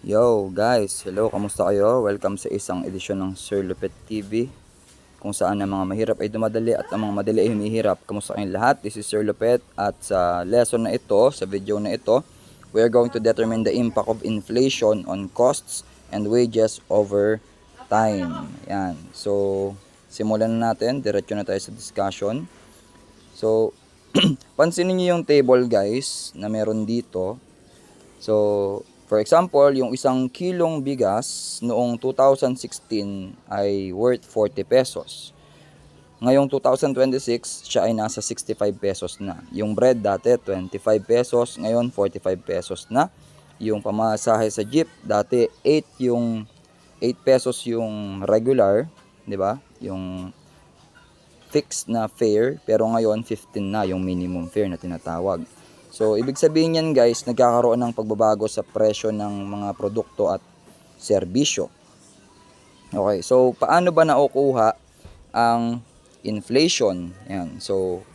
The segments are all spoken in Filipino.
Yo guys, hello, kamusta kayo? Welcome sa isang edisyon ng Sir Lupet TV, kung saan ang mga mahirap ay dumadali at ang mga madali ay humihirap. Kamusta kayong lahat? This is Sir Lupet at sa lesson na ito, sa video na ito, we are going to determine the impact of inflation on costs and wages over time. Yan. So, simulan na natin, diretso na tayo sa discussion. So, pansinin niyo yung table guys na meron dito. So, for example, yung isang kilong bigas noong 2016 ay worth 40 pesos. Ngayong 2026, siya ay nasa 65 pesos na. Yung bread dati 25 pesos, ngayon 45 pesos na. Yung pamasahe sa jeep dati 8 pesos yung regular, 'di ba? Yung fixed na fare, pero ngayon 15 na yung minimum fare na tinatawag. So, ibig sabihin yan guys, nagkakaroon ng pagbabago sa presyo ng mga produkto at serbisyo. Okay, so paano ba nakukuha ang inflation? Yan. So,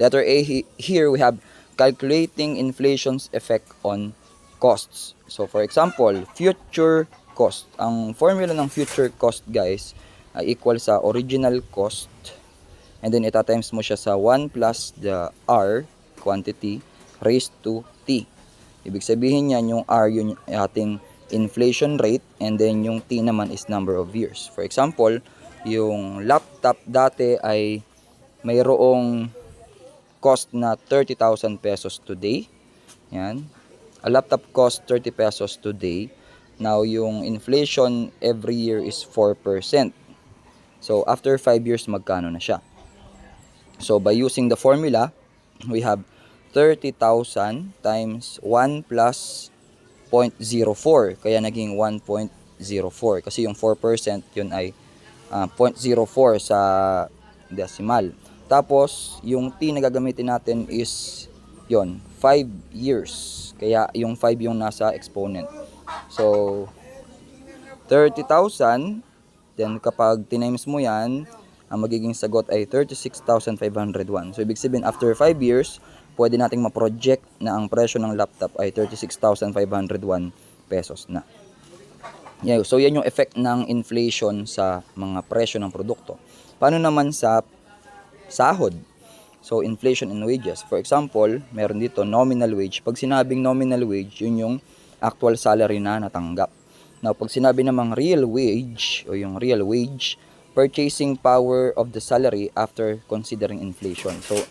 letter A here we have calculating inflation's effect on costs. So, for example, future cost. Ang formula ng future cost guys ay equal sa original cost, and then itatimes mo siya sa 1 plus the R, quantity, raised to T. Ibig sabihin yan, yung R yung ating inflation rate, and then yung T naman is number of years. For example, yung laptop dati ay mayroong cost na 30,000 pesos today. Yan. A laptop cost 30 pesos today. Now, yung inflation every year is 4%. So, after 5 years, magkano na siya? So, by using the formula, we have 30,000 times 1 plus 0.04. Kaya naging 1.04. Kasi yung 4%, yun ay 0.04 sa decimal. Tapos, yung T na gagamitin natin is, yun, 5 years. Kaya yung 5 yung nasa exponent. So, 30,000, then kapag tinimes mo yan, ang magiging sagot ay 36,501. So, ibig sabihin, after 5 years, pwede nating ma-project na ang presyo ng laptop ay 36,501 pesos na. Yeah, so, yan yung effect ng inflation sa mga presyo ng produkto. Paano naman sa sahod? So, inflation in wages. For example, meron dito nominal wage. Pag sinabing nominal wage, yun yung actual salary na natanggap. Now, pag sinabi namang real wage o yung real wage, purchasing power of the salary after considering inflation. So,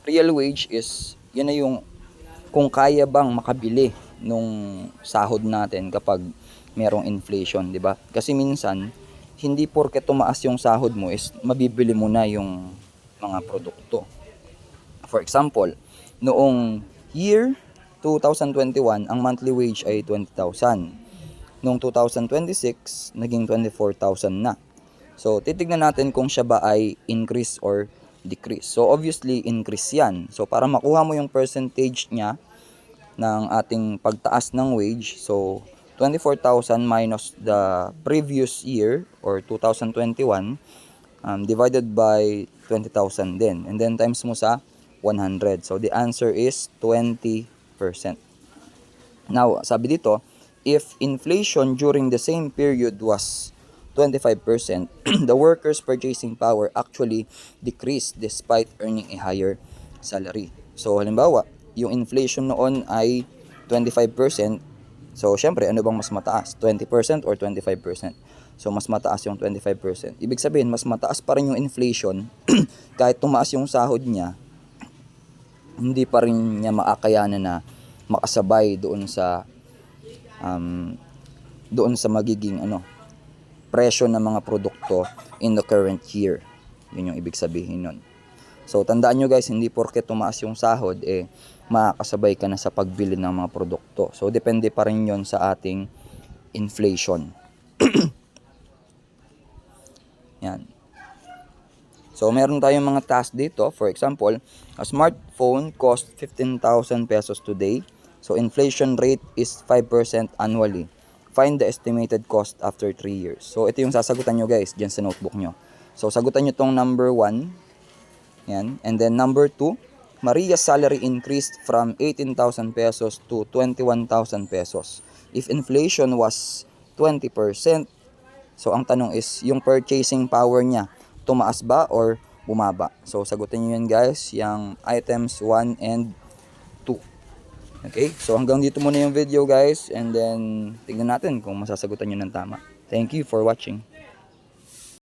real wage is, yan na yung kung kaya bang makabili nung sahod natin kapag merong inflation, di ba? Kasi minsan, hindi porke tumaas yung sahod mo is mabibili mo na yung mga produkto. For example, noong year 2021, ang monthly wage ay 20,000. Noong 2026, naging 24,000 na. So, titignan natin kung siya ba ay increase or decrease. So, obviously, increase yan. So, para makuha mo yung percentage niya ng ating pagtaas ng wage, so, 24,000 minus the previous year or 2021 divided by 20,000 din. And then, times mo sa 100. So, the answer is 20%. Now, sabi dito, if inflation during the same period was 25%, the workers' purchasing power actually decreased despite earning a higher salary. So, halimbawa, yung inflation noon ay 25%. So, syempre, ano bang mas mataas? 20% or 25%? So, mas mataas yung 25%. Ibig sabihin, mas mataas pa rin yung inflation. Kahit tumaas yung sahod niya, hindi pa rin niya maakayanan na makasabay doon sa magiging presyo ng mga produkto in the current year. Yun yung ibig sabihin nun. So, tandaan nyo guys, hindi porke tumaas yung sahod, makakasabay ka na sa pagbili ng mga produkto. So, depende pa rin yun sa ating inflation. Yan. So, meron tayong mga task dito. For example, a smartphone cost 15,000 pesos today. So, inflation rate is 5% annually. Find the estimated cost after 3 years. So, ito yung sasagutan nyo guys, dyan sa notebook nyo. So, sagutan nyo tong number 1. Yan. And then number 2, Maria's salary increased from 18,000 pesos to 21,000 pesos. if inflation was 20%, so ang tanong is, yung purchasing power niya, tumaas ba or bumaba? So sagutin niyo yun guys, yung items 1 and 2. Okay, so hanggang dito muna yung video guys, and then tignan natin kung masasagutan nyo ng tama. Thank you for watching.